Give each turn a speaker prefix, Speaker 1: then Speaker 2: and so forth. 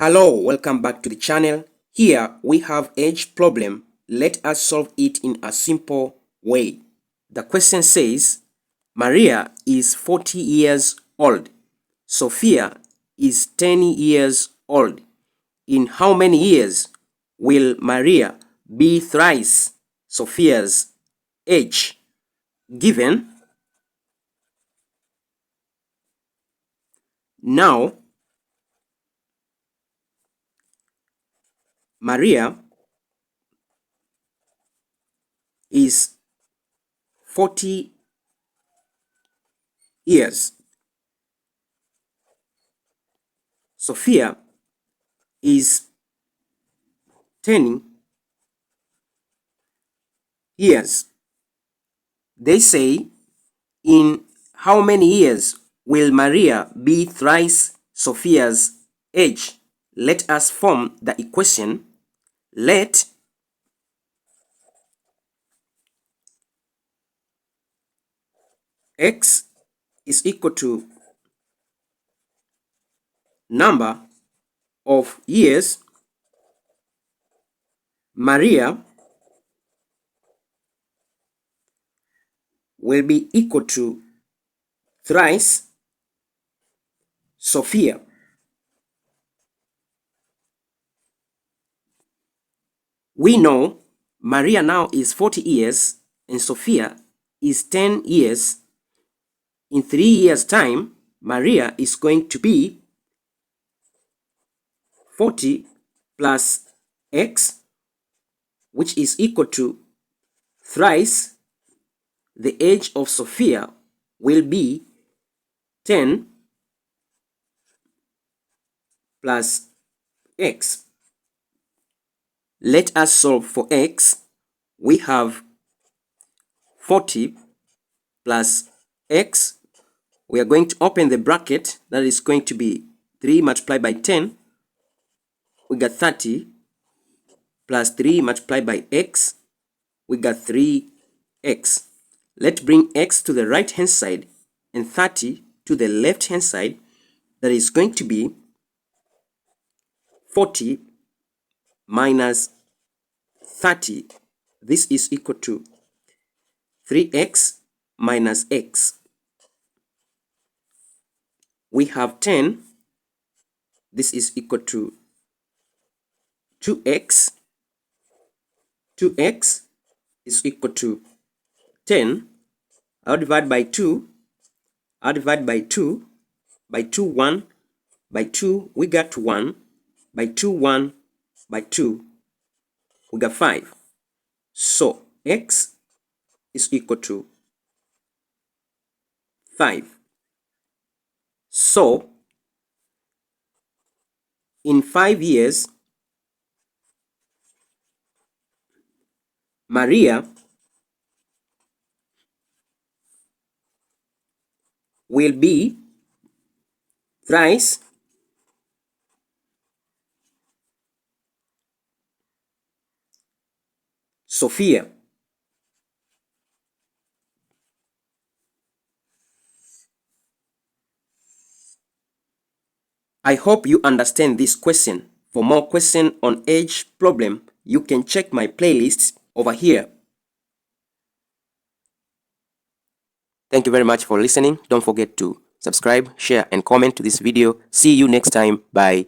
Speaker 1: Hello, welcome back to the channel. Here we have age problem. Let us solve it in a simple way. The question says, Maria is 40 years old. Sofia is 10 years old. In how many years will Maria be thrice Sofia's age? Given. Now, Maria is 40 years. Sofia is 10 years. They say, in how many years will Maria be thrice Sofia's age? Let us form the equation. Let x is equal to number of years Maria will be equal to thrice Sofia. We know Maria now is 40 years and Sofia is 10 years. In 3 years' time, Maria is going to be 40 plus x, which is equal to thrice the age of Sofia will be 10 plus x. Let us solve for x. We have 40 plus x. We are going to open the bracket. That is going to be 3 multiplied by 10. We got 30 plus 3 multiplied by x. We got 3x. Let's bring x to the right hand side and 30 to the left hand side. That is going to be 40 minus 30. This is equal to 3x minus x. We have 10. This is equal to 2x. 2x is equal to 10. I'll divide by 2. I'll divide by 2. By 2, 1. By 2, we got 1. By 2, 1. By 2, we got 5. So, x is equal to 5. So, in 5 years, Maria will be thrice Sofia. I hope you understand this question. For more questions on age problem, you can check my playlist over here. Thank you very much for listening. Don't forget to subscribe, share, and comment to this video. See you next time. Bye.